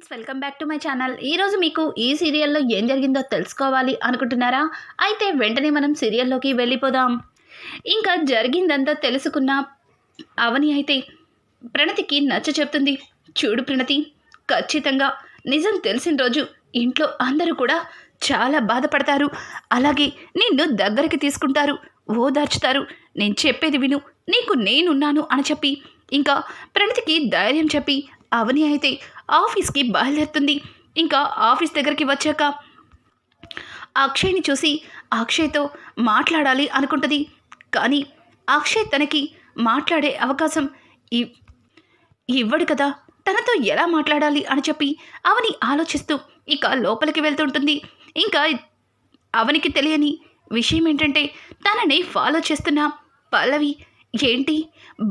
Welcome back to my channel. ఈరోజు మీకు ఈ సీరియల్లో ఏం జరిగిందో తెలుసుకోవాలి అనుకుంటున్నారా? అయితే వెంటనే మనం సీరియల్లోకి వెళ్ళిపోదాం. ఇంకా జరిగిందంతా తెలుసుకున్న అవని అయితే ప్రణతికి నచ్చ చెప్తుంది. చూడు ప్రణతి, ఖచ్చితంగా నిజం తెలిసిన రోజు ఇంట్లో అందరూ కూడా చాలా బాధపడతారు. అలాగే నిన్ను దగ్గరికి తీసుకుంటారు, ఓదార్చుతారు. నేను చెప్పేది విను, నీకు నేనున్నాను అని చెప్పి ఇంకా ప్రణతికి ధైర్యం చెప్పి అవని అయితే ఆఫీస్కి బయలుదేరుతుంది. ఇంకా ఆఫీస్ దగ్గరికి వచ్చాక అక్షయ్ని చూసి అక్షయ్తో మాట్లాడాలి అనుకుంటుంది. కానీ అక్షయ్ తనకి మాట్లాడే అవకాశం ఇవ్వడు కదా, తనతో ఎలా మాట్లాడాలి అని చెప్పి అవని ఆలోచిస్తూ ఇక లోపలికి వెళ్తుంటుంది. ఇంకా అవనికి తెలియని విషయం ఏంటంటే తనని ఫాలో చేస్తున్న పల్లవి ఏంటి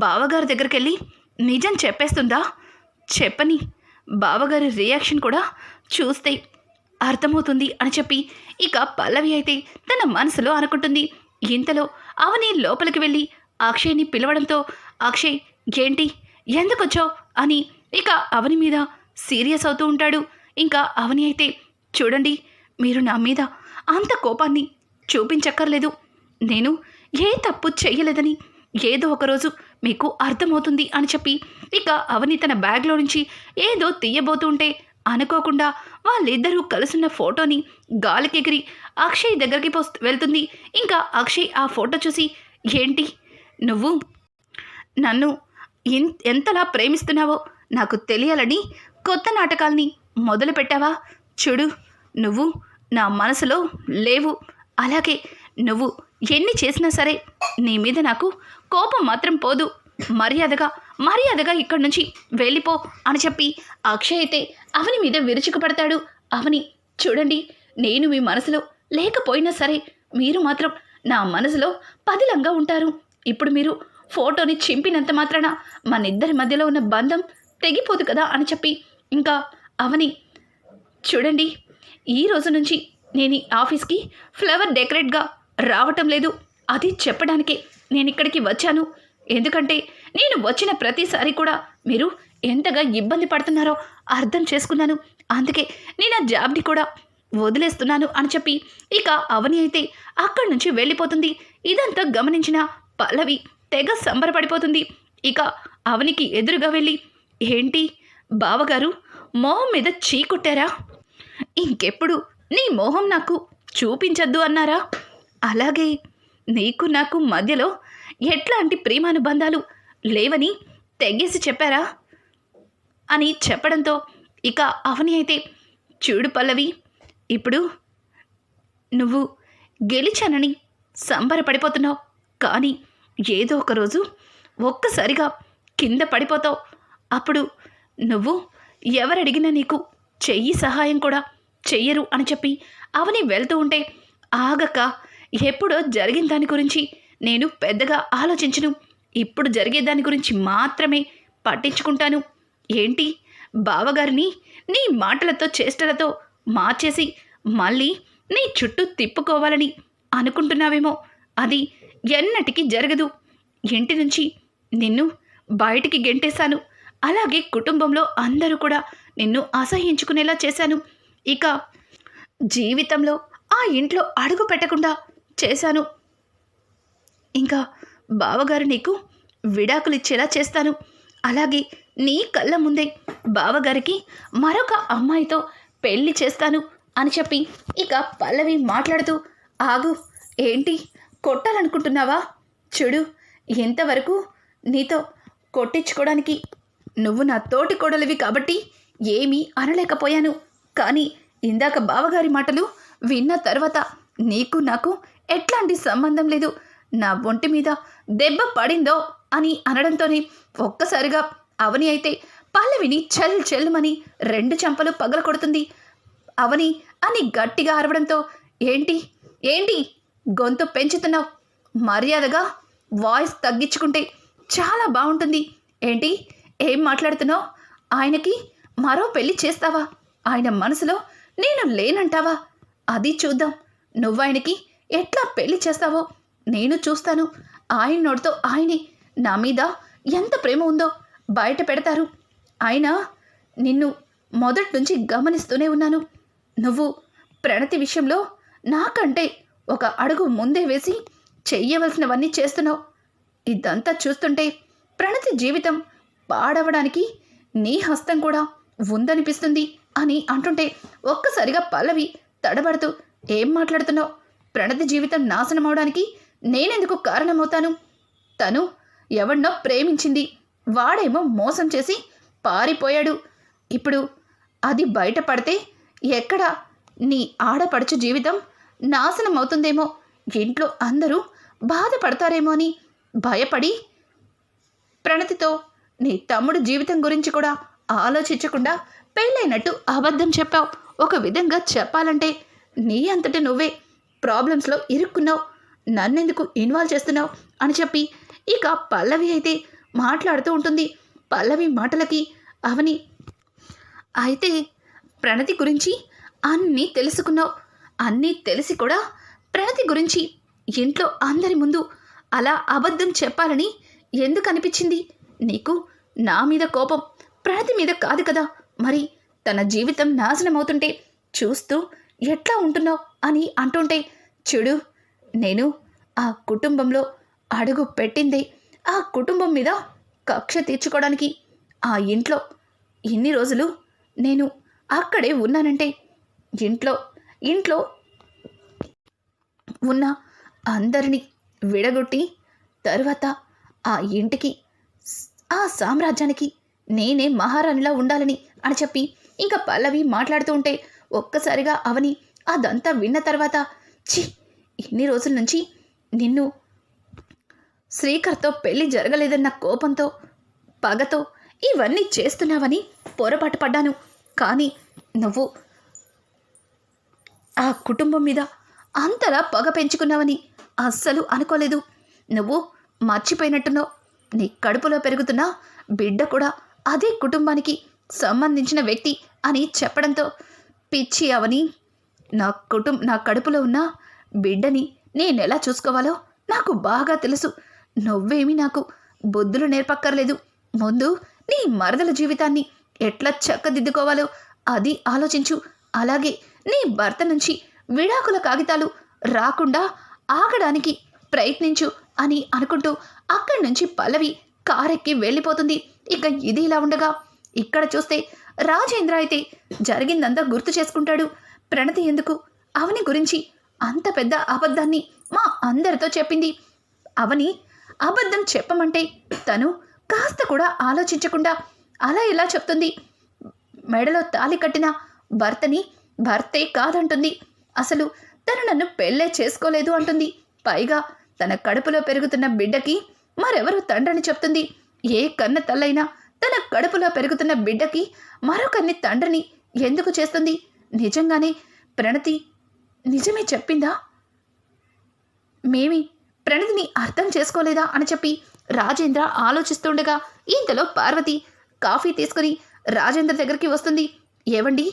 బావగారి దగ్గరికి వెళ్ళి నిజం చెప్పేస్తుందా? చెప్పని బావగారి రియాక్షన్ కూడా చూస్తే అర్థమవుతుంది అని చెప్పి ఇక పల్లవి అయితే తన మనసులో అనుకుంటుంది. ఇంతలో అవని లోపలికి వెళ్ళి అక్షయ్ని పిలవడంతో అక్షయ్ ఏంటి ఎందుకొచ్చావు అని ఇక అవని మీద సీరియస్ అవుతూ ఉంటాడు. ఇంకా అవని అయితే చూడండి, మీరు నా మీద అంత కోపాన్ని చూపించక్కర్లేదు. నేను ఏ తప్పు చెయ్యలేదని ఏదో ఒకరోజు మీకు అర్థమవుతుంది అని చెప్పి ఇక అవని తన బ్యాగ్లో నుంచి ఏదో తీయబోతుంటే అనుకోకుండా వాళ్ళిద్దరూ కలుసున్న ఫోటోని గాలికెగిరి అక్షయ్ దగ్గరికి వెళ్తుంది. ఇంకా అక్షయ్ ఆ ఫోటో చూసి ఏంటి నువ్వు నన్ను ఎంతలా ప్రేమిస్తున్నావో నాకు తెలియాలని కొత్త నాటకాల్ని మొదలు పెట్టావా? చూడు, నువ్వు నా మనసులో లేవు. అలాగే నువ్వు ఎన్ని చేసినా సరే నీ మీద నాకు కోపం మాత్రం పోదు. మర్యాదగా ఇక్కడి నుంచి వెళ్ళిపో అని చెప్పి అక్షయ్ అయితే అవని మీద విరుచుకుపడతాడు. అవని చూడండి, నేను మీ మనసులో లేకపోయినా సరే మీరు మాత్రం నా మనసులో పదిలంగా ఉంటారు. ఇప్పుడు మీరు ఫోటోని చింపినంత మాత్రాన మనిద్దరి మధ్యలో ఉన్న బంధం తెగిపోదు కదా అని చెప్పి ఇంకా అవని చూడండి, ఈ రోజు నుంచి నేను ఈ ఆఫీస్కి ఫ్లవర్ డెకరేట్గా రావటం లేదు. అది చెప్పడానికే నేను ఇక్కడికి వచ్చాను. ఎందుకంటే నేను వచ్చిన ప్రతిసారి కూడా మీరు ఎంతగా ఇబ్బంది పడుతున్నారో అర్థం చేసుకున్నాను. అందుకే నేను ఆ జాబ్ని కూడా వదిలేస్తున్నాను అని చెప్పి ఇక అవని అయితే అక్కడి నుంచి వెళ్ళిపోతుంది. ఇదంతా గమనించిన పల్లవి తెగ సంబరపడిపోతుంది. ఇక అవనికి ఎదురుగా వెళ్ళి ఏంటి బావగారు మొహం మీద చీకొట్టారా? ఇంకెప్పుడు నీ మొహం నాకు చూపించద్దు అన్నారా? అలాగే నీకు నాకు మధ్యలో ఎట్లాంటి ప్రేమానుబంధాలు లేవని తెగేసి చెప్పారా అని చెప్పడంతో ఇక అవని అయితే చూడు పల్లవి, ఇప్పుడు నువ్వు గెలిచానని సంబరపడిపోతున్నావు. కానీ ఏదో ఒకరోజు ఒక్కసారిగా కింద పడిపోతావు. అప్పుడు నువ్వు ఎవరడిగినా నీకు చెయ్యి సహాయం కూడా చెయ్యరు అని చెప్పి అవని వెళ్తూ ఉంటే ఆగక ఎప్పుడో జరిగిన దాని గురించి నేను పెద్దగా ఆలోచించను. ఇప్పుడు జరిగే దాని గురించి మాత్రమే పట్టించుకుంటాను. ఏంటి బావగారిని నీ మాటలతో చేష్టలతో మార్చేసి మళ్ళీ నీ చుట్టూ తిప్పుకోవాలని అనుకుంటున్నావేమో. అది ఎన్నటికీ జరగదు. ఇంటి నుంచి నిన్ను బయటికి గెంటేశాను. అలాగే కుటుంబంలో అందరూ కూడా నిన్ను అసహ్యించుకునేలా చేశాను. ఇక జీవితంలో ఆ ఇంట్లో అడుగు పెట్టకుండా చేశాను. ఇంకా బావగారు నీకు విడాకులు ఇచ్చేలా చేస్తాను. అలాగే నీ కళ్ళ ముందే బావగారికి మరొక అమ్మాయితో పెళ్లి చేస్తాను అని చెప్పి ఇక పల్లవి మాట్లాడుతూ ఆగు, ఏంటి కొట్టాలనుకుంటున్నావా? చూడు, ఇంతవరకు నీతో కొట్టించుకోవడానికి నువ్వు నా తోటి కోడలివి కాబట్టి ఏమీ అనలేకపోయాను. కానీ ఇందాక బావగారి మాటలు విన్న తర్వాత నీకు నాకు ఎట్లాంటి సంబంధం లేదు. నా ఒంటి మీద దెబ్బ పడిందో అని అనడంతోనే ఒక్కసారిగా అవని అయితే పల్లవిని చెల్లుమని 2 చెంపలు పగల కొడుతుంది. అవని అని గట్టిగా అరవడంతో ఏంటి గొంతు పెంచుతున్నావు? మర్యాదగా వాయిస్ తగ్గించుకుంటే చాలా బాగుంటుంది. ఏంటి ఏం మాట్లాడుతున్నావు? ఆయనకి మరో పెళ్లి చేస్తావా? ఆయన మనసులో నేను లేనంటావా? అది చూద్దాం. నువ్వాయనకి ఎట్లా పెళ్లి చేస్తావో నేను చూస్తాను. ఆయన నోటితో ఆయనే నా మీద ఎంత ప్రేమ ఉందో బయట పెడతారు. ఆయన నిన్ను మొదటి నుంచి గమనిస్తూనే ఉన్నాను. నువ్వు ప్రణతి విషయంలో నాకంటే ఒక అడుగు ముందే వేసి చెయ్యవలసినవన్నీ చేస్తున్నావు. ఇదంతా చూస్తుంటే ప్రణతి జీవితం పాడవడానికి నీ హస్తం కూడా ఉందనిపిస్తుంది అని అంటుంటే ఒక్కసారిగా పల్లవి తడబడుతూ, ఏం మాట్లాడుతున్నావు? ప్రణతి జీవితం నాశనం అవడానికి నేనెందుకు కారణమవుతాను? తను ఎవరినో ప్రేమించింది, వాడేమో మోసం చేసి పారిపోయాడు. ఇప్పుడు అది బయటపడితే ఎక్కడ నీ ఆడపడుచు జీవితం నాశనం అవుతుందేమో, ఇంట్లో అందరూ బాధపడతారేమో అని భయపడి ప్రణతితో నీ తమ్ముడు జీవితం గురించి కూడా ఆలోచించకుండా పెళ్ళైనట్టు అబద్ధం చెప్పావు. ఒక విధంగా చెప్పాలంటే నీ అంతట నువ్వే ప్రాబ్లమ్స్లో ఇరుక్కున్నావు, నన్నెందుకు ఇన్వాల్వ్ చేస్తున్నావు అని చెప్పి ఇక పల్లవి అయితే మాట్లాడుతూ ఉంటుంది. పల్లవి మాటలకి అవని, అయితే ప్రణతి గురించి అన్నీ తెలుసుకున్నావు, అన్నీ తెలిసి కూడా ప్రణతి గురించి ఇంట్లో అందరి ముందు అలా అబద్ధం చెప్పాలని ఎందుకు అనిపించింది నీకు? నా మీద కోపం ప్రణతి మీద కాదు కదా, మరి తన జీవితం నాశనం అవుతుంటే చూస్తూ ఎట్లా ఉంటున్నావు అని అంటుంటే, చూడు, నేను ఆ కుటుంబంలో అడుగు పెట్టిందే ఆ కుటుంబం మీద కక్ష తీర్చుకోవడానికి. ఆ ఇంట్లో ఇన్ని రోజులు నేను అక్కడే ఉన్నానంటే ఇంట్లో ఉన్న అందరినీ విడగొట్టి తరువాత ఆ ఇంటికి ఆ సామ్రాజ్యానికి నేనే మహారాణిలా ఉండాలని అని చెప్పి ఇంకా పల్లవి మాట్లాడుతూ ఉంటే ఒక్కసారిగా అవని అదంతా విన్న తర్వాత, ఛీ, ఇన్ని రోజుల నుంచి నిన్ను శ్రీకర్తో పెళ్లి జరగలేదన్న కోపంతో పగతో ఇవన్నీ చేస్తున్నావని పొరపాటు పడ్డాను. కానీ నువ్వు ఆ కుటుంబం మీద అంతలా పగ పెంచుకున్నావని అస్సలు అనుకోలేదు. నువ్వు మర్చిపోయినట్టున్నావు, నీ కడుపులో పెరుగుతున్న బిడ్డ కూడా అదే కుటుంబానికి సంబంధించిన వ్యక్తి అని చెప్పడంతో, పిచ్చి అవని, నా కడుపులో ఉన్న బిడ్డని నేనెలా చూసుకోవాలో నాకు బాగా తెలుసు. నువ్వేమీ నాకు బుద్ధులు నేర్పక్కర్లేదు. ముందు నీ మరదల జీవితాన్ని ఎట్లా చక్కదిద్దుకోవాలో అది ఆలోచించు. అలాగే నీ భర్త నుంచి విడాకుల కాగితాలు రాకుండా ఆగడానికి ప్రయత్నించు అని అనుకుంటూ అక్కడి నుంచి పల్లవి కారెక్కి వెళ్ళిపోతుంది. ఇక ఇది ఇలా ఉండగా ఇక్కడ చూస్తే రాజేంద్ర అయితే జరిగిందంతా గుర్తు చేసుకుంటాడు. ప్రణతి ఎందుకు అవని గురించి అంత పెద్ద అబద్ధాన్ని మా అందరితో చెప్పింది? అవని అబద్ధం చెప్పమంటే తను కాస్త కూడా ఆలోచించకుండా అలా ఎలా చెప్తుంది? మెడలో తాళి కట్టిన భర్తే కాదంటుంది. అసలు తను నన్ను పెళ్ళే చేసుకోలేదు అంటుంది. పైగా తన కడుపులో పెరుగుతున్న బిడ్డకి మరెవరు తండ్రిని చెప్తుంది. ఏ కన్న తల్లైనా తన కడుపులో పెరుగుతున్న బిడ్డకి మరొకరిని తండ్రిని ఎందుకు చేస్తుంది? నిజంగానే ప్రణతి నిజమే చెప్పిందా? మేమి ప్రణతిని అర్థం చేసుకోలేదా అని చెప్పి రాజేంద్ర ఆలోచిస్తుండగా ఇంతలో పార్వతి కాఫీ తీసుకుని రాజేంద్ర దగ్గరికి వస్తుంది. ఏవండి,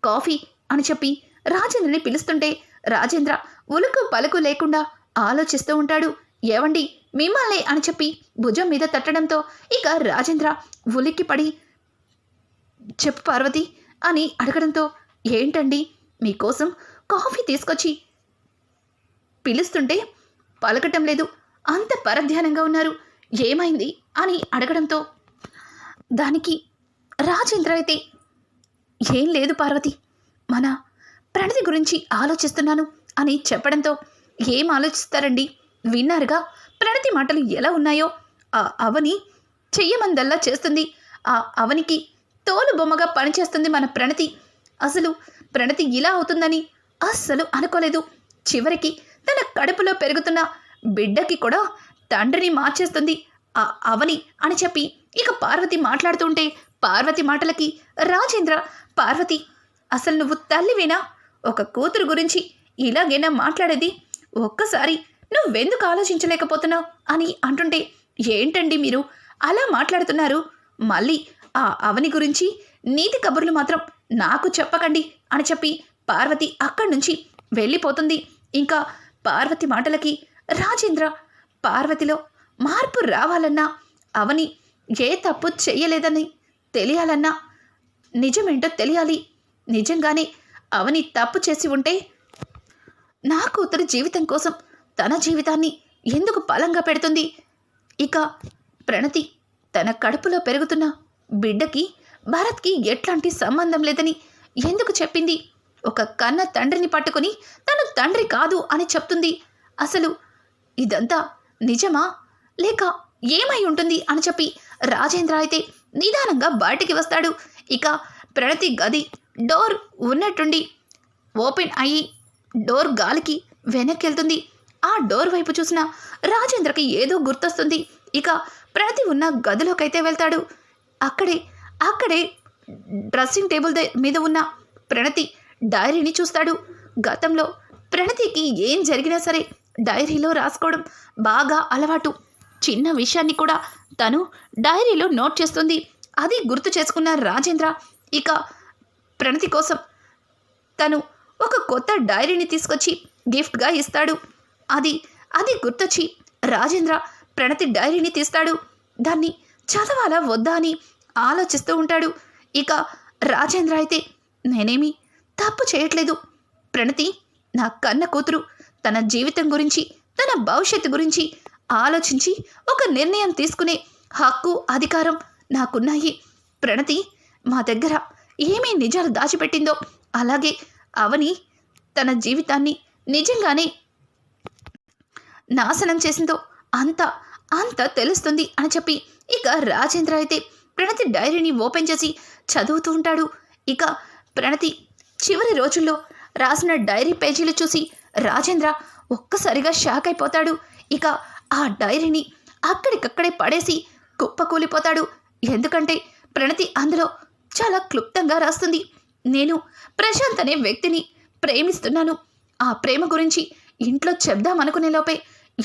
కాఫీ అని చెప్పి రాజేంద్రని పిలుస్తుంటే రాజేంద్ర ఉలుకు పలుకు లేకుండా ఆలోచిస్తూ ఉంటాడు. ఏవండి, మిమ్మల్ని అని చెప్పి భుజం మీద తట్టడంతో ఇక రాజేంద్ర ఉలిక్కి పడి, చెప్పు పార్వతి అని అడగడంతో, ఏంటండి, మీకోసం కాఫీ తీసుకొచ్చి పిలుస్తుంటే పలకటం లేదు, అంత పరధ్యానంగా ఉన్నారు, ఏమైంది అని అడగడంతో దానికి రాజేంద్ర అయితే, ఏం లేదు పార్వతి, మన ప్రణతి గురించి ఆలోచిస్తున్నాను అని చెప్పడంతో, ఏం ఆలోచిస్తారండి, విన్నారుగా ప్రణతి మాటలు ఎలా ఉన్నాయో. ఆ అవని చెయ్యమందల్లా చేస్తుంది, ఆ అవనికి తోలు బొమ్మగా పనిచేస్తుంది మన ప్రణతి. అసలు ప్రణతి ఇలా అవుతుందని అస్సలు అనుకోలేదు. చివరికి తన కడుపులో పెరుగుతున్న బిడ్డకి కూడా తండ్రిని మార్చేస్తుంది ఆ అవని అని చెప్పి ఇక పార్వతి మాట్లాడుతుంటే పార్వతి మాటలకి రాజేంద్ర, పార్వతి, అసలు నువ్వు తల్లివేనా? ఒక కూతురు గురించి ఇలాగైనా మాట్లాడేది? ఒక్కసారి నువ్వెందుకు ఆలోచించలేకపోతున్నావు అని అంటుంటే, ఏంటండి మీరు అలా మాట్లాడుతున్నారు? మళ్ళీ ఆ అవని గురించి నీతి కబుర్లు మాత్రం నాకు చెప్పకండి అని చెప్పి పార్వతి అక్కడి నుంచి వెళ్ళిపోతుంది. ఇంకా పార్వతి మాటలకి రాజేంద్ర, పార్వతిలో మార్పు రావాలన్నా, అవని ఏ తప్పు చెయ్యలేదని తెలియాలన్నా నిజమేంటో తెలియాలి. నిజంగానే అవని తప్పు చేసి ఉంటే నా కూతురు జీవితం కోసం తన జీవితాన్ని ఎందుకు బలంగా పెడుతుంది? ఇక ప్రణతి తన కడుపులో పెరుగుతున్న బిడ్డకి భరత్కి ఎట్లాంటి సంబంధం లేదని ఎందుకు చెప్పింది? ఒక కన్న తండ్రిని పట్టుకొని తను తండ్రి కాదు అని చెప్తుంది. అసలు ఇదంతా నిజమా లేక ఏమై ఉంటుంది అని చెప్పి రాజేంద్ర అయితే నిదానంగా బయటికి వస్తాడు. ఇక ప్రణతి గది డోర్ ఉన్నట్టుండి ఓపెన్ అయ్యి డోర్ గాలికి వెనక్కి వెళ్తుంది. ఆ డోర్ వైపు చూసిన రాజేంద్రకి ఏదో గుర్తొస్తుంది. ఇక ప్రణతి ఉన్న గదిలోకైతే వెళ్తాడు. అక్కడే డ్రెస్సింగ్ టేబుల్ మీద ఉన్న ప్రణతి డైరీని చూస్తాడు. గతంలో ప్రణతికి ఏం జరిగినా సరే డైరీలో రాసుకోవడం బాగా అలవాటు. చిన్న విషయాన్ని కూడా తను డైరీలో నోట్ చేస్తుంది. అది గుర్తు చేసుకున్న రాజేంద్ర ఇక ప్రణతి కోసం తను ఒక కొత్త డైరీని తీసుకొచ్చి గిఫ్ట్గా ఇస్తాడు. అది గుర్తొచ్చి రాజేంద్ర ప్రణతి డైరీని తీస్తాడు. దాన్ని చదవాలా వద్దా అని ఆలోచిస్తూ ఉంటాడు. ఇక రాజేంద్ర అయితే నేనేమి తప్పు చేయట్లేదు. ప్రణతి నా కన్న కూతురు. తన జీవితం గురించి తన భవిష్యత్తు గురించి ఆలోచించి ఒక నిర్ణయం తీసుకునే హక్కు అధికారం నాకున్నాయి. ప్రణతి మా దగ్గర ఏమీ నిజాలు దాచిపెట్టిందో అలాగే అవని తన జీవితాన్ని నిజంగానే నాశనం చేసిందో అంత తెలుస్తుంది అని చెప్పి ఇక రాజేంద్ర అయితే ప్రణతి డైరీని ఓపెన్ చేసి చదువుతూ ఉంటాడు. ఇక ప్రణతి చివరి రోజుల్లో రాసిన డైరీ పేజీలు చూసి రాజేంద్ర ఒక్కసారిగా షాక్ అయిపోతాడు. ఇక ఆ డైరీని అక్కడికక్కడే పడేసి కుప్పకూలిపోతాడు. ఎందుకంటే ప్రణతి అందులో చాలా క్లుప్తంగా రాస్తుంది. నేను ప్రశాంత్ అనే వ్యక్తిని ప్రేమిస్తున్నాను. ఆ ప్రేమ గురించి ఇంట్లో చెప్దామనుకునే లోపే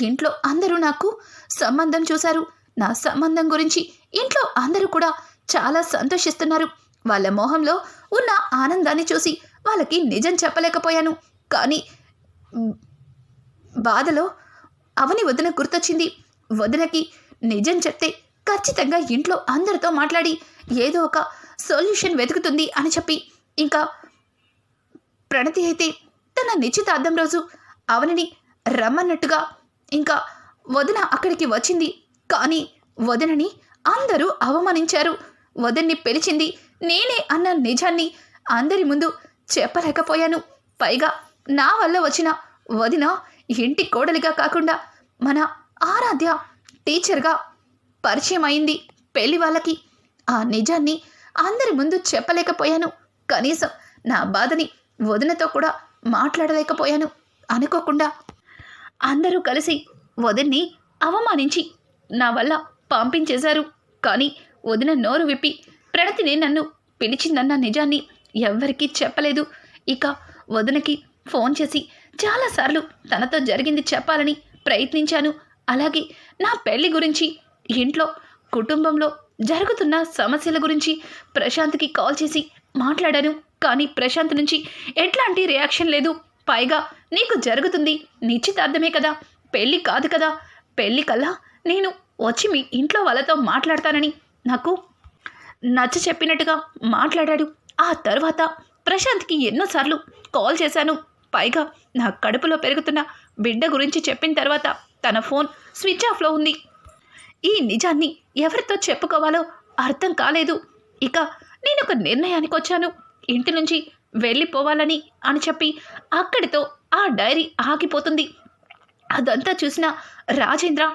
ఇంట్లో అందరూ నాకు సంబంధం చూశారు. నా సంబంధం గురించి ఇంట్లో అందరూ కూడా చాలా సంతోషిస్తున్నారు. వాళ్ళ మొహంలో ఉన్న ఆనందాన్ని చూసి వాళ్ళకి నిజం చెప్పలేకపోయాను. కానీ బాధలో అవని వదిన గుర్తొచ్చింది. వదినకి నిజం చెప్తే ఖచ్చితంగా ఇంట్లో అందరితో మాట్లాడి ఏదో ఒక సొల్యూషన్ వెతుకుతుంది అని చెప్పి ఇంకా ప్రణతి అయితే తన నిశ్చితార్థం రోజు అవనిని రమ్మన్నట్టుగా ఇంకా వదిన అక్కడికి వచ్చింది. కానీ వదినని అందరూ అవమానించారు. వదిన్ని పిలిచింది నేనే అన్న నిజాన్ని అందరి ముందు చెప్పలేకపోయాను. పైగా నా వల్ల వచ్చిన వదిన ఇంటి కోడలిగా కాకుండా మన ఆరాధ్య టీచర్గా పరిచయం అయింది పెళ్లి వాళ్ళకి. ఆ నిజాన్ని అందరి ముందు చెప్పలేకపోయాను. కనీసం నా బాధని వదినతో కూడా మాట్లాడలేకపోయాను. అనుకోకుండా అందరూ కలిసి వదిన్ని అవమానించి నా వల్ల పంపించేశారు. కానీ వదిన నోరు విప్పి ప్రణతిని నన్ను పిలిచిందన్న నిజాన్ని ఎవ్వరికీ చెప్పలేదు. ఇక వదినకి ఫోన్ చేసి చాలాసార్లు తనతో జరిగింది చెప్పాలని ప్రయత్నించాను. అలాగే నా పెళ్లి గురించి ఇంట్లో కుటుంబంలో జరుగుతున్న సమస్యల గురించి ప్రశాంత్కి కాల్ చేసి మాట్లాడాను. కానీ ప్రశాంత్ నుంచి ఎట్లాంటి రియాక్షన్ లేదు. పైగా నీకు జరుగుతుంది నిశ్చితార్థమే కదా, పెళ్ళి కాదు కదా. పెళ్ళి కల్లా నేను వచ్చి మీ ఇంట్లో వాళ్ళతో మాట్లాడతానని నాకు నచ్చ చెప్పినట్టుగా మాట్లాడాడు. ఆ తర్వాత ప్రశాంత్కి ఎన్నోసార్లు కాల్ చేశాను. పైగా నా కడుపులో పెరుగుతున్న బిడ్డ గురించి చెప్పిన తర్వాత తన ఫోన్ స్విచ్ ఆఫ్లో ఉంది. ఈ నిజాన్ని ఎవరితో చెప్పుకోవాలో అర్థం కాలేదు. ఇక నేను ఒక నిర్ణయానికి వచ్చాను. ఇంటి నుంచి వెళ్ళిపోవాలని అని చెప్పి అక్కడితో ఆ డైరీ ఆగిపోతుంది. అదంతా చూసిన రాజేంద్ర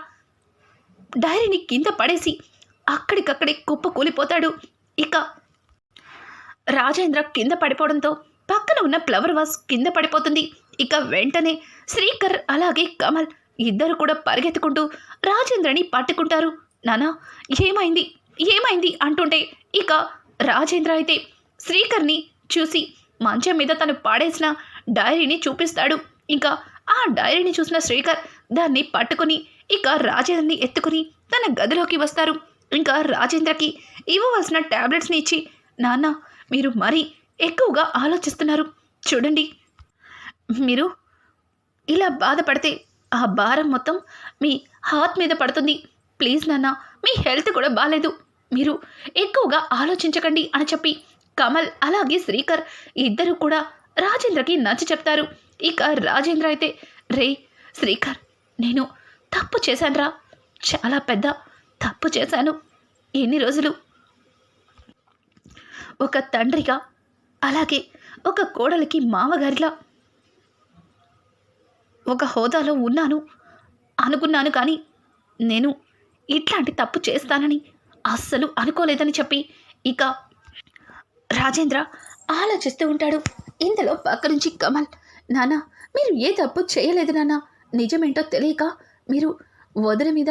డైరీని కింద పడేసి అక్కడికక్కడే కుప్ప కూలిపోతాడు. ఇక రాజేంద్ర కింద పడిపోవడంతో పక్కన ఉన్న ఫ్లవర్ వాస్ కింద పడిపోతుంది. ఇక వెంటనే శ్రీకర్ అలాగే కమల్ ఇద్దరు కూడా పరిగెత్తుకుంటూ రాజేంద్రని పట్టుకుంటారు. నానా ఏమైంది ఏమైంది అంటుంటే ఇక రాజేంద్ర అయితే శ్రీకర్ని చూసి మంచం మీద తను పాడేసిన డైరీని చూపిస్తాడు. ఇంకా ఆ డైరీని చూసిన శ్రీకర్ దాన్ని పట్టుకుని ఇక రాజేంద్రని ఎత్తుకుని తన గదిలోకి వస్తారు. ఇంకా రాజేంద్రకి ఇవ్వవలసిన టాబ్లెట్స్ని ఇచ్చి నాన్న మీరు మరీ ఎక్కువగా ఆలోచిస్తున్నారు. చూడండి, మీరు ఇలా బాధపడితే ఆ భారం మొత్తం మీ హార్ట్ మీద పడుతుంది. ప్లీజ్ నాన్న, మీ హెల్త్ కూడా బాగాలేదు, మీరు ఎక్కువగా ఆలోచించకండి అని చెప్పి కమల్ అలాగే శ్రీకర్ ఇద్దరు కూడా రాజేంద్రకి నచ్చ చెప్తారు. ఇక రాజేంద్ర అయితే, రే శ్రీకర్, నేను తప్పు చేశానురా, చాలా పెద్ద తప్పు చేశాను. ఎన్ని రోజులు ఒక తండ్రిగా అలాగే ఒక కోడలికి మామగారిలా ఒక హోదాలో ఉన్నాను అనుకున్నాను, కానీ నేను ఇట్లాంటి తప్పు చేస్తానని అస్సలు అనుకోలేదని చెప్పి ఇక రాజేంద్ర ఆలోచిస్తూ ఉంటాడు. ఇంతలో పక్క నుంచి కమల్, నాన్న మీరు ఏ తప్పు చేయలేదు నాన్న, నిజమేంటో తెలియక మీరు వదిన మీద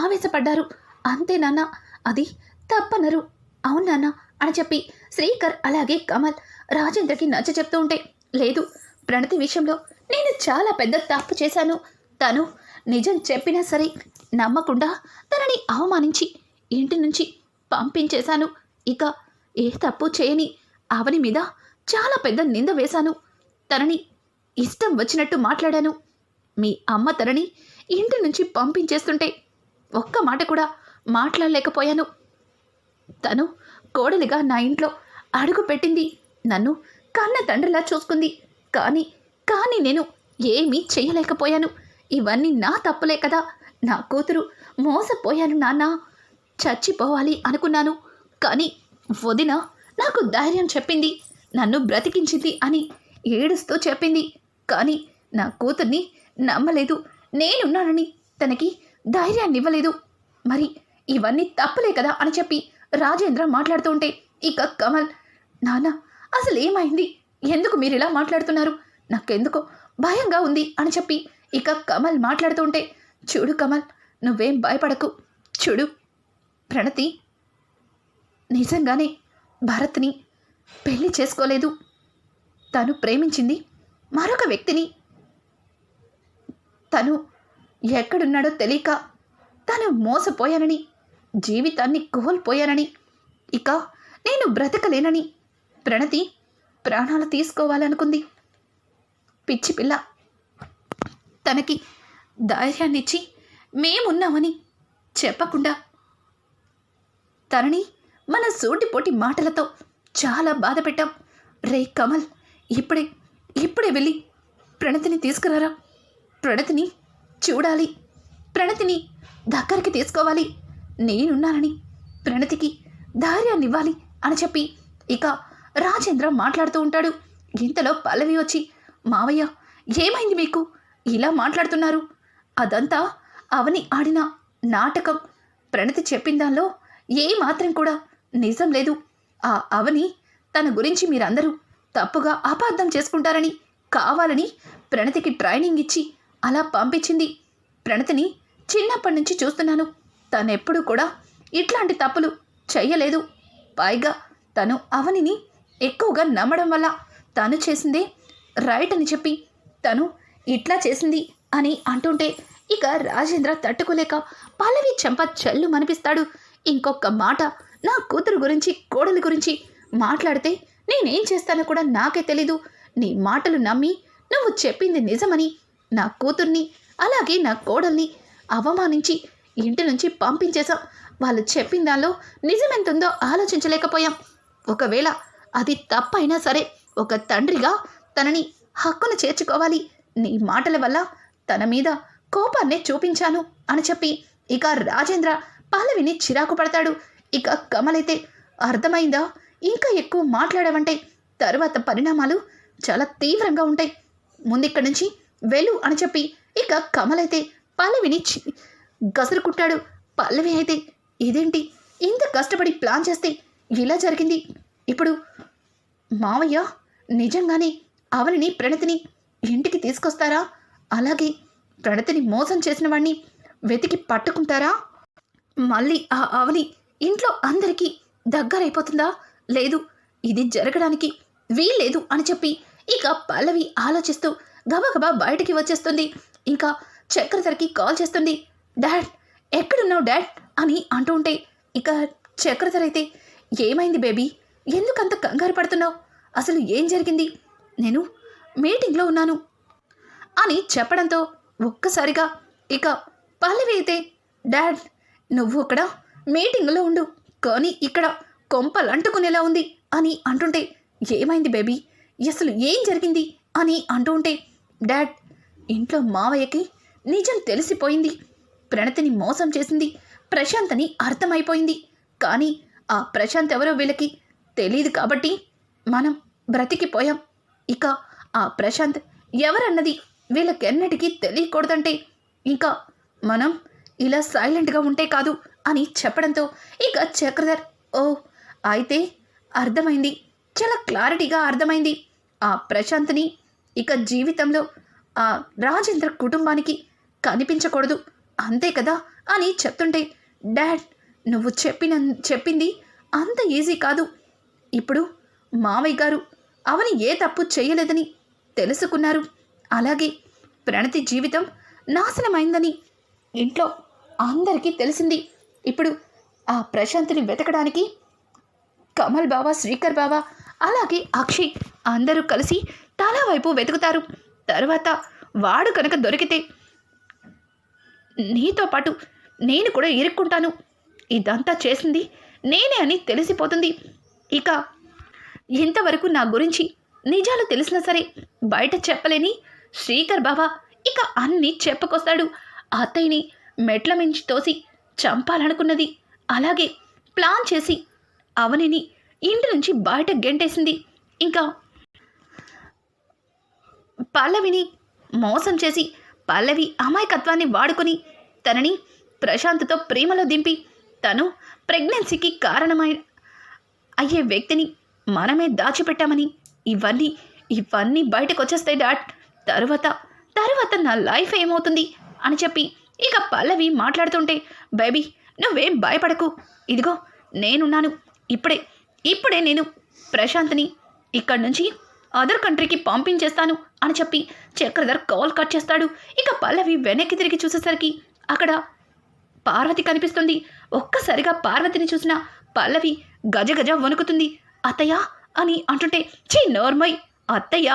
ఆవేశపడ్డారు అంతే నాన్న, అది తప్పనరు. అవును నాన్న అని చెప్పి శ్రీకర్ అలాగే కమల్ రాజేంద్రకి నచ్చ చెప్తూ ఉంటే, లేదు ప్రణతి విషయంలో నేను చాలా పెద్ద తప్పు చేశాను. తను నిజం చెప్పినా సరే నమ్మకుండా తనని అవమానించి ఇంటి నుంచి పంపించేశాను. ఇక ఏ తప్పు చేయని అవని మీద చాలా పెద్ద నింద వేశాను. తనని ఇష్టం వచ్చినట్టు మాట్లాడాను. మీ అమ్మ తనని ఇంటి నుంచి పంపించేస్తుంటే ఒక్క మాట కూడా మాట్లాడలేకపోయాను. తను కోడలిగా నా ఇంట్లో అడుగు పెట్టింది, నన్ను కన్న తండ్రిలా చూసుకుంది. కానీ నేను ఏమీ చేయలేకపోయాను. ఇవన్నీ నా తప్పులే కదా. నా కూతురు మోసపోయాను నాన్న, చచ్చిపోవాలి అనుకున్నాను. కానీ వదిన నాకు ధైర్యం చెప్పింది, నన్ను బ్రతికించింది అని ఏడుస్తూ చెప్పింది. కానీ నా కూతుర్ని నమ్మలేదు, నేనున్నానని తనకి ధైర్యాన్ని ఇవ్వలేదు. మరి ఇవన్నీ తప్పులే కదా అని చెప్పి రాజేంద్ర మాట్లాడుతూ ఉంటే ఇక కమల్, నాన్న అసలు ఏమైంది, ఎందుకు మీరు ఇలా మాట్లాడుతున్నారు, నాకెందుకో భయంగా ఉంది అని చెప్పి ఇక కమల్ మాట్లాడుతూ ఉంటే, చూడు కమల్, నువ్వేం భయపడకు. చూడు, ప్రణతి నిజంగానే భరత్ని పెళ్లి చేసుకోలేదు. తను ప్రేమించింది మరొక వ్యక్తిని. తను ఎక్కడున్నాడో తెలియక తను మోసపోయానని, జీవితాన్ని కోల్పోయానని, ఇక నేను బ్రతకలేనని ప్రణతి ప్రాణాలు తీసుకోవాలనుకుంది. పిచ్చి పిల్ల. తనకి ధైర్యాన్నిచ్చి మేమున్నామని చెప్పకుండా తనని మన సూటిపోటి మాటలతో చాలా బాధ పెట్టాం. రే కమల్, ఇప్పుడే వెళ్ళి ప్రణతిని తీసుకురారా. ప్రణతిని చూడాలి, ప్రణతిని దగ్గరికి తీసుకోవాలి. నేనున్నానని ప్రణతికి ధైర్యాన్ని ఇవ్వాలి అని చెప్పి ఇక రాజేంద్ర మాట్లాడుతూ ఉంటాడు. ఇంతలో పల్లవి వచ్చి, మావయ్య ఏమైంది మీకు, ఇలా మాట్లాడుతున్నారు? అదంతా అవని ఆడిన నాటకం. ప్రణతి చెప్పిన దానిలో ఏమాత్రం కూడా నిజం లేదు. ఆ అవని తన గురించి మీరందరూ తప్పుగా అపార్థం చేసుకుంటారని కావాలని ప్రణతికి ట్రైనింగ్ ఇచ్చి అలా పంపించింది. ప్రణతిని చిన్నప్పటి నుంచి చూస్తున్నాను, తనెప్పుడు కూడా ఇట్లాంటి తప్పులు చెయ్యలేదు. పైగా తను అవనిని ఎక్కువగా నమ్మడం వల్ల తను చేసిందే రైట్ అని చెప్పి తను ఇట్లా చేసింది అని అంటుంటే ఇక రాజేంద్ర తట్టుకోలేక పల్లవి చెంప చెల్లు మనిపిస్తాడు. ఇంకొక మాట నా కూతురు గురించి, కోడలి గురించి మాట్లాడితే నేనేం చేస్తానో కూడా నాకే తెలీదు. నీ మాటలు నమ్మి నువ్వు చెప్పింది నిజమని నా కూతుర్ని అలాగే నా కోడల్ని అవమానించి ఇంటి నుంచి పంపించేశాం. వాళ్ళు చెప్పిన దానిలో నిజమెంతుందో ఆలోచించలేకపోయాం. ఒకవేళ అది తప్పైనా సరే ఒక తండ్రిగా తనని హక్కును చేర్చుకోవాలి. నీ మాటల వల్ల తన మీద కోపాన్నే చూపించాను అని చెప్పి ఇక రాజేంద్ర పల్లవిని చిరాకు పడతాడు. ఇక కమలైతే, అర్థమైందా, ఇంకా ఎక్కువ మాట్లాడవంటే తరువాత పరిణామాలు చాలా తీవ్రంగా ఉంటాయి, ముందిక్కడి నుంచి వెళ్ళు అని చెప్పి ఇక కమలైతే పల్లవిని గసురుకుంటాడు. పల్లవి అయితే, ఇదేంటి ఇంత కష్టపడి ప్లాన్ చేస్తే ఇలా జరిగింది, ఇప్పుడు మావయ్య నిజంగానే అవనిని ప్రణతిని ఇంటికి తీసుకొస్తారా, అలాగే ప్రణతిని మోసం చేసిన వాడిని వెతికి పట్టుకుంటారా, మళ్ళీ ఆ అవని ఇంట్లో అందరికీ దగ్గరైపోతుందా, లేదు ఇది జరగడానికి వీల్లేదు అని చెప్పి ఇక పల్లవి ఆలోచిస్తూ గబగబా బయటికి వచ్చేస్తుంది. ఇంకా చక్రధర్కి కాల్ చేస్తుంది. డాడ్ ఎక్కడున్నావు డాడ్ అని అంటూ ఉంటే ఇక చక్రధర్ అయితే, ఏమైంది బేబీ, ఎందుకంత కంగారు పడుతున్నావు, అసలు ఏం జరిగింది, నేను మీటింగ్లో ఉన్నాను అని చెప్పడంతో ఒక్కసారిగా ఇక పల్లవి అయితే, డాడ్ నువ్వు అక్కడ మీటింగ్లో ఉండు, కానీ ఇక్కడ కొంపలంటుకునేలా ఉంది, అని అంటుంటే, ఏమైంది బేబీ, అసలు ఏం జరిగింది అని అంటూ ఉంటే, డాడ్, ఇంట్లో మావయ్యకి నిజం తెలిసిపోయింది. ప్రణతిని మోసం చేసింది ప్రశాంత్ అని అర్థమైపోయింది. కానీ ఆ ప్రశాంత్ ఎవరో వీళ్ళకి తెలియదు కాబట్టి మనం బ్రతికిపోయాం. ఇక ఆ ప్రశాంత్ ఎవరన్నది వీళ్ళకెన్నటికీ తెలియకూడదంటే ఇంకా మనం ఇలా సైలెంట్గా ఉంటే కాదు అని చెప్పడంతో ఇక చక్రధర్, ఓ అయితే అర్థమైంది, చాలా క్లారిటీగా అర్థమైంది. ఆ ప్రశాంత్ని ఇక జీవితంలో ఆ రాజేంద్ర కుటుంబానికి కనిపించకూడదు, అంతే కదా అని చెప్తుంటే, డాడ్, నువ్వు చెప్పింది అంత ఈజీ కాదు. ఇప్పుడు మావయ్య గారు అవని ఏ తప్పు చేయలేదని తెలుసుకున్నారు. అలాగే ప్రణతి జీవితం నాశనమైందని ఇంట్లో అందరికీ తెలిసింది. ఇప్పుడు ఆ ప్రశాంత్ని వెతకడానికి కమల్ బావ, శ్రీకర్ బావ, అలాగే అక్షయ్ అందరూ కలిసి తలా వైపు వెతుకుతారు. తర్వాత వాడు కనుక దొరికితే నీతో పాటు నేను కూడా ఇరుక్కుంటాను. ఇదంతా చేసింది నేనే అని తెలిసిపోతుంది. ఇక ఇంతవరకు నా గురించి నిజాలు తెలిసినా సరే బయట చెప్పలేని శ్రీకర్ బావ ఇక అన్నీ చెప్పుకొస్తాడు. అత్తయ్యని మెట్ల మించి తోసి చంపాలనుకున్నది, అలాగే ప్లాన్ చేసి అవనిని ఇంటి నుంచి బయట గెంటేసింది. ఇంకా పల్లవిని మోసం చేసి పల్లవి అమాయకత్వాన్ని వాడుకొని తనని ప్రశాంత్తో ప్రేమలో దింపి తను ప్రెగ్నెన్సీకి కారణమై అయ్యే వ్యక్తిని మనమే దాచిపెట్టామని ఇవన్నీ బయటకు వచ్చేస్తాయి డాడ్. తర్వాత నా లైఫ్ ఏమవుతుంది అని చెప్పి ఇక పల్లవి మాట్లాడుతుంటే, బేబీ నువ్వేం భయపడకు, ఇదిగో నేనున్నాను. ఇప్పుడే నేను ప్రశాంత్ని ఇక్కడి నుంచి అదర్ కంట్రీకి పంపించేస్తాను అని చెప్పి చక్రధర్ కాల్ కట్ చేస్తాడు. ఇక పల్లవి వెనక్కి తిరిగి చూసేసరికి అక్కడ పార్వతి కనిపిస్తుంది. ఒక్కసారిగా పార్వతిని చూసిన పల్లవి గజగజ వణుకుతుంది. అత్తయ్య అని అంటుంటే, చీ నోర్మై, అత్తయ్య,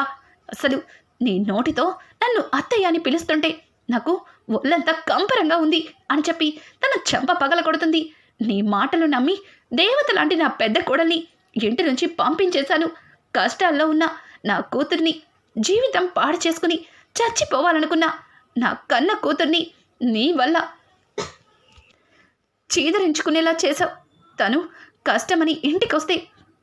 అసలు నీ నోటితో నన్ను అత్తయ్య అని పిలుస్తుంటే నాకు ఒళ్ళంతా కంపరంగా ఉంది అని చెప్పి తన చెంప పగల కొడుతుంది. నీ మాటలు నమ్మి దేవత లాంటి నా పెద్ద కోడల్ని ఇంటి నుంచి పంపించేశాను. కష్టాల్లో ఉన్న నా కూతుర్ని జీవితం పాడు చేసుకుని చచ్చిపోవాలనుకున్నా నా కన్న కూతుర్ని నీ వల్ల చీదరించుకునేలా చేశావు. తను కష్టమని ఇంటికొస్తే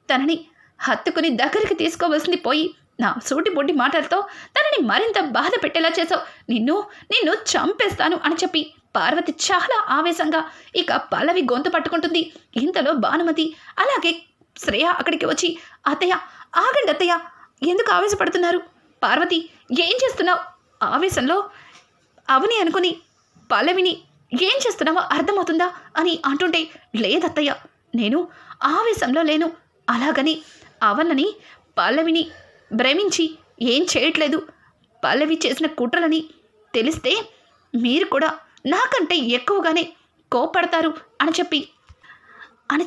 తనని హత్తుకుని దగ్గరికి తీసుకోవలసింది పోయి నా సూటిబొడ్డి మాటలతో తనని మరింత బాధ పెట్టేలా చేశావు. నిన్ను చంపేస్తాను అని చెప్పి పార్వతి చాలా ఆవేశంగా ఇక పల్లవి గొంతు పట్టుకుంటుంది. ఇంతలో భానుమతి అలాగే శ్రేయ అక్కడికి వచ్చి, అత్తయ్య ఆగండి అత్తయ్య, ఎందుకు ఆవేశపడుతున్నారు? పార్వతి ఏం చేస్తున్నావు? ఆవేశంలో అవని అనుకుని పల్లవిని ఏం చేస్తున్నావో అర్థమవుతుందా అని అంటుంటే, లేదత్తయ్య, నేను ఆవేశంలో లేను, అలాగని అవన్నని పల్లవిని భ్రమించి ఏం చేయట్లేదు. పల్లవి చేసిన కుట్రలని తెలిస్తే మీరు కూడా నాకంటే ఎక్కువగానే కోపడతారు అని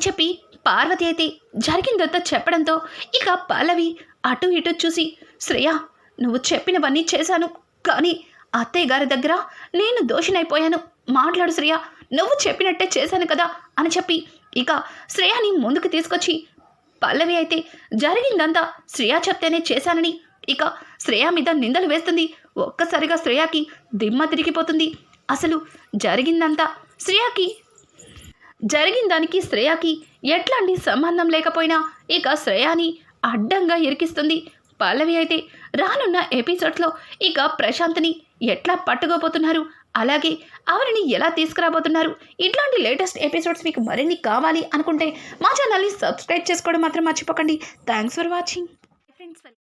చెప్పి పార్వతి అయితే జరిగిందంతా చెప్పడంతో ఇక పల్లవి అటు ఇటు చూసి, శ్రేయ, నువ్వు చెప్పినవన్నీ చేశాను, కానీ అత్తయ్య గారి దగ్గర నేను దోషినైపోయాను, మాట్లాడు శ్రేయ, నువ్వు చెప్పినట్టే చేశాను కదా అని చెప్పి ఇక శ్రేయని ముందుకు తీసుకొచ్చి, పల్లవి అయితే జరిగిందంతా శ్రేయ చెప్తేనే చేశానని ఇక శ్రేయ మీద నిందలు వేస్తుంది. ఒక్కసారిగా శ్రేయకి దిమ్మ తిరిగిపోతుంది. అసలు జరిగిన దానికి శ్రేయకి ఎట్లాంటి సంబంధం లేకపోయినా ఇక శ్రేయాని అడ్డంగా ఇరికిస్తుంది. పల్లవి అయితే రానున్న ఎపిసోడ్స్లో ఇక ప్రశాంత్ని ఎట్లా పట్టుకోబోతున్నారు, అలాగే అవరిని ఎలా తీసుకురాబోతున్నారు, ఇట్లాంటి లేటెస్ట్ ఎపిసోడ్స్ మీకు మరిన్ని కావాలి అనుకుంటే మా ఛానల్ని సబ్స్క్రైబ్ చేసుకోవడం మాత్రం మర్చిపోకండి. Thanks for watching.